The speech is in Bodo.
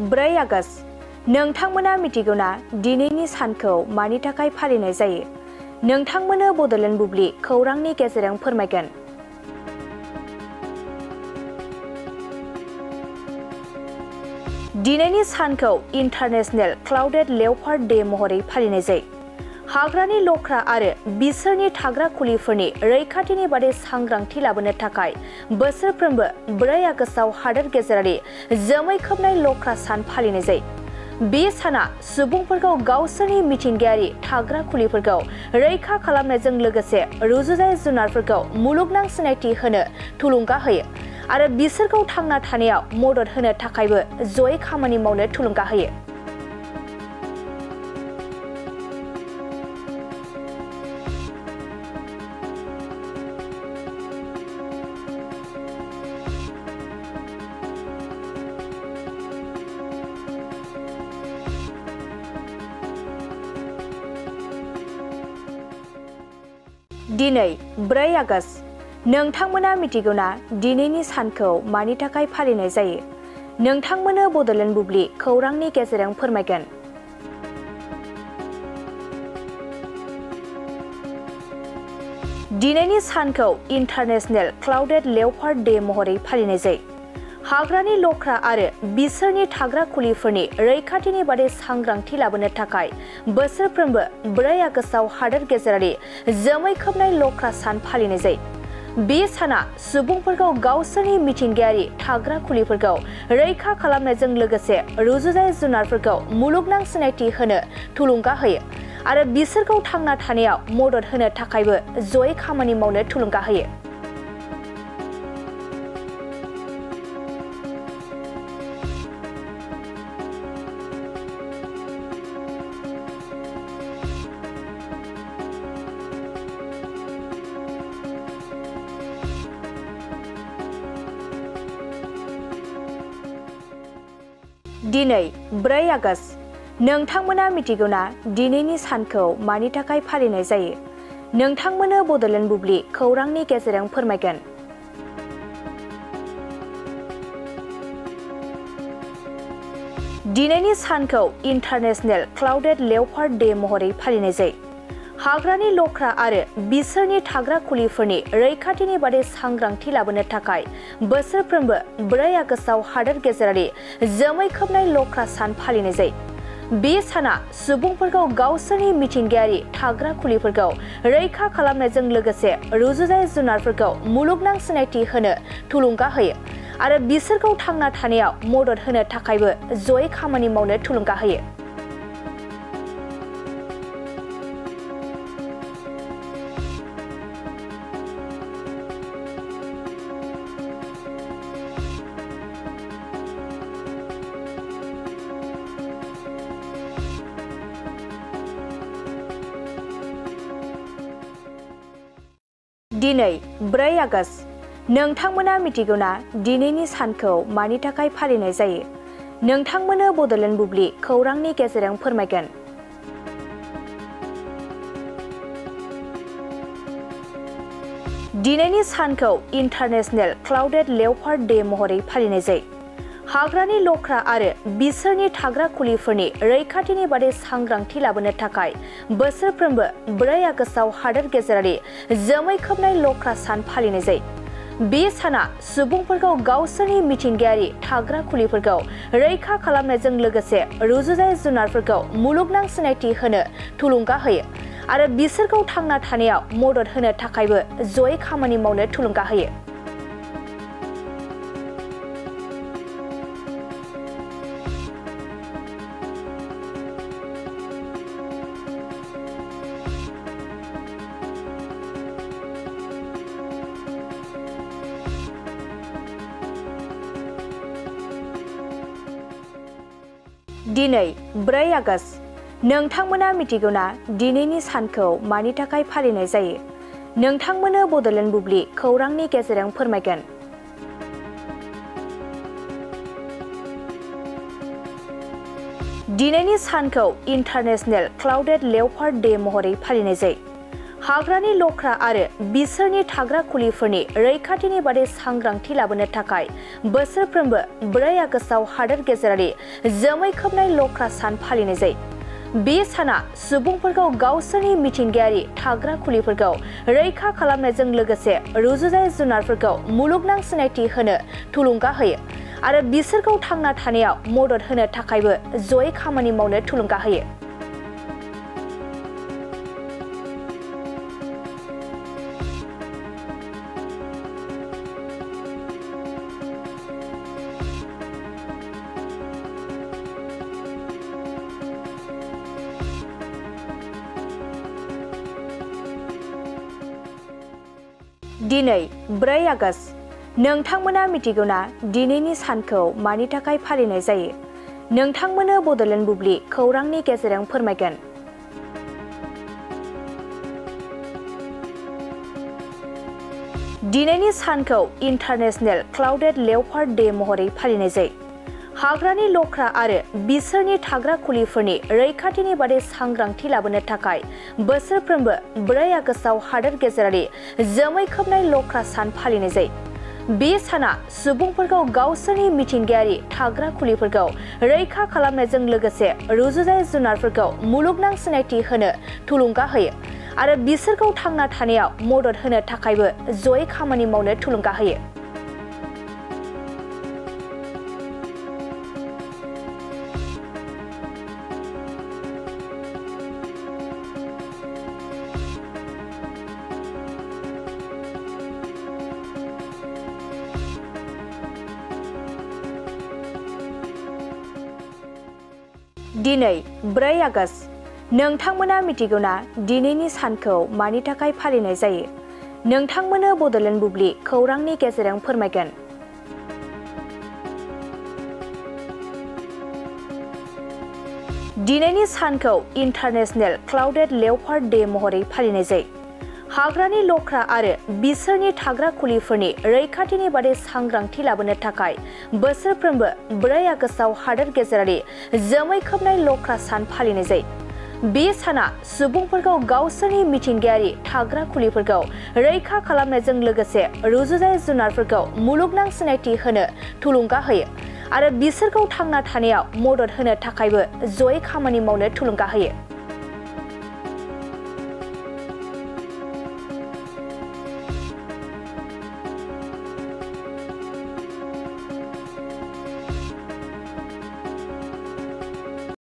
4 आगस्ट नोंथांमोना मिथिगौना दिनैनि सानखौ मानि थाखाय फालिनाय जायो? नोंथांमोननो बड'लेण्ड बुब्लि खौरांनि गेजेरजों फोरमायगोन। दिनैनि सानखौ इन्टारनेशनेल क्लाउडेड लेपार्ड डे महरै फालिनाय जायो। हाग्रानि लख्रा आरो बिसोरनि थाग्रा खुलिफोरनि रैखाथिनि बादै सांग्रांथि लाबोनो थाखाय बोसोरफ्रोमबो 4 आगस्टआव हादोर गेजेरारि जोमै खोबनाय लख्रा सान फालिनाय जायो। बे साना सुबुंफोरखौ गावसोरनि मिथिंगायारि थाग्रा खुलिफोरखौ रैखा खालामनायजों लोगोसे रुजुजायै जुनारफोरखौ मुलुगनां सिनायथि होनो थुलुंगा होयो आरो बिसोरखौ थांना थानायाव मदद होनो थाखायबो जयै खामानि मावनो थुलुंगा होयो। दिनै 4 आगस्ट नोंथांमोना मिथिगौना दिनैनि सानखौ मानि थाखाय फालिनाय जायो? नोंथांमोननो बड'लेण्ड बुब्लि खौरांनि गेजेरजों फोरमायगोन। दिनैनि सानखौ इन्टारनेशनेल क्लाउडेड लेपार्ड डे महरै फालिनाय जायो। हाग्रानि लख्रा आरो बिसोरनि थाग्रा खुलिफोरनि रैखाथिनि बादै सांग्रांथि लाबोनो थाखाय बोसोरफ्रोमबो 4 आगस्टआव हादोर गेजेरारि जोमै खोबनाय लख्रा सान फालिनाय जायो। बे साना सुबुंफोरखौ गावसोरनि मिथिंगायारि थाग्रा खुलिफोरखौ रैखा खालामनायजों लोगोसे रुजुजायै जुनारफोरखौ मुलुगनां सिनायथि होनो थुलुंगा होयो आरो बिसोरखौ थांना थानायाव मदद होनो थाखायबो जयै खामानि मावनो थुलुंगा होयो। दिनै 4 आगस्ट नोंथांमोना मिथिगौना दिनैनि सानखौ मानि थाखाय फालिनाय जायो? नोंथांमोननो बड'लेण्ड बुब्लि खौरांनि गेजेरजों फोरमायगोन। दिनैनि सानखौ इन्टारनेशनेल क्लाउडेड लेपार्ड डे महरै फालिनाय जायो। हाग्रानि लख्रा आरो बिसोरनि थाग्रा खुलिफोरनि रैखाथिनि बादै सांग्रांथि लाबोनो थाखाय बोसोरफ्रोमबो 4 आगस्टआव हादोर गेजेरारि जोमै खोबनाय लख्रा सान फालिनाय जायो। बे साना सुबुंफोरखौ गावसोरनि मिथिंगायारि थाग्रा खुलिफोरखौ रैखा खालामनायजों लोगोसे रुजुजायै जुनारफोरखौ मुलुगनां सिनायथि होनो थुलुंगा होयो आरो बिसोरखौ थांना थानायाव मदद होनो थाखायबो जयै खामानि मावनो थुलुंगा होयो। दिनै 4 आगस्ट नोंथांमोना मिथिगौना दिनैनि सानखौ मानि थाखाय फालिनाय जायो? नोंथांमोननो बड'लेण्ड बुब्लि खौरांनि गेजेरजों फोरमायगोन। दिनैनि सानखौ इन्टारनेशनेल क्लाउडेड लेपार्ड डे महरै फालिनाय जायो। हाग्रानि लख्रा आरो बिसोरनि थाग्रा खुलिफोरनि रैखाथिनि बादै सांग्रांथि लाबोनो थाखाय बोसोरफ्रोमबो 4 आगस्टआव हादोर गेजेरारि जोमै खोबनाय लख्रा सान फालिनाय जायो। बे साना सुबुंफोरखौ गावसोरनि मिथिंगायारि थाग्रा खुलिफोरखौ रैखा खालामनायजों लोगोसे रुजुजायै जुनारफोरखौ मुलुगनां सिनायथि होनो थुलुंगा होयो आरो बिसोरखौ थांना थानायाव मदद होनो थाखायबो जयै खामानि मावनो थुलुंगा होयो। दिनै 4 आगस्ट नोंथांमोना मिथिगौना दिनैनि सानखौ मानि थाखाय फालिनाय जायो? नोंथांमोननो बड'लेण्ड बुब्लि खौरांनि गेजेरजों फोरमायगोन। दिनैनि सानखौ इन्टारनेशनेल क्लाउडेड लेपार्ड डे महरै फालिनाय जायो। हाग्रानि लख्रा आरो बिसोरनि थाग्रा खुलिफोरनि रैखाथिनि बादै सांग्रांथि लाबोनो थाखाय बोसोरफ्रोमबो 4 आगस्टआव हादोर गेजेरारि जोमै खोबनाय लख्रा सान फालिनाय जायो। बे साना सुबुंफोरखौ गावसोरनि मिथिंगायारि थाग्रा खुलिफोरखौ रैखा खालामनायजों लोगोसे रुजुजायै जुनारफोरखौ मुलुगनां सिनायथि होनो थुलुंगा होयो आरो बिसोरखौ थांना थानायाव मदद होनो थाखायबो जयै खामानि मावनो थुलुंगा होयो। दिनै 4 आगस्ट नोंथांमोना मिथिगौना दिनैनि सानखौ मानि थाखाय फालिनाय जायो? नोंथांमोननो बड'लेण्ड बुब्लि खौरांनि गेजेरजों फोरमायगोन। दिनैनि सानखौ इन्टारनेशनेल क्लाउडेड लेपार्ड डे महरै फालिनाय जायो। हाग्रानि लख्रा आरो बिसोरनि थाग्रा खुलिफोरनि रैखाथिनि बादै सांग्रांथि लाबोनो थाखाय बोसोरफ्रोमबो 4 आगस्टआव हादोर गेजेरारि जोमै खोबनाय लख्रा सान फालिनाय जायो। बे साना सुबुंफोरखौ गावसोरनि मिथिंगायारि थाग्रा खुलिफोरखौ रैखा खालामनायजों लोगोसे रुजुजायै जुनारफोरखौ मुलुगनां सिनायथि होनो थुलुंगा होयो आरो बिसोरखौ थांना थानायाव मदद होनो थाखायबो जयै खामानि मावनो थुलुंगा होयो। दिनै 4 आगस्ट नोंथांमोना मिथिगौना दिनैनि सानखौ मानि थाखाय फालिनाय जायो? नोंथांमोननो बड'लेण्ड बुब्लि खौरांनि गेजेरजों फोरमायगोन। दिनैनि सानखौ इन्टारनेशनेल क्लाउडेड लेपार्ड डे महरै फालिनाय जायो। हाग्रानि लख्रा आरो बिसोरनि थाग्रा खुलिफोरनि रैखाथिनि बादै सांग्रांथि लाबोनो थाखाय बोसोरफ्रोमबो 4 आगस्टआव हादोर गेजेरारि जोमै खोबनाय लख्रा सान फालिनाय जायो। बे साना सुबुंफोरखौ गावसोरनि मिथिंगायारि थाग्रा खुलिफोरखौ रैखा खालामनायजों लोगोसे रुजुजायै जुनारफोरखौ मुलुगनां सिनायथि होनो थुलुंगा होयो आरो बिसोरखौ थांना थानायाव मदद होनो थाखायबो जयै खामानि मावनो थुलुंगा होयो।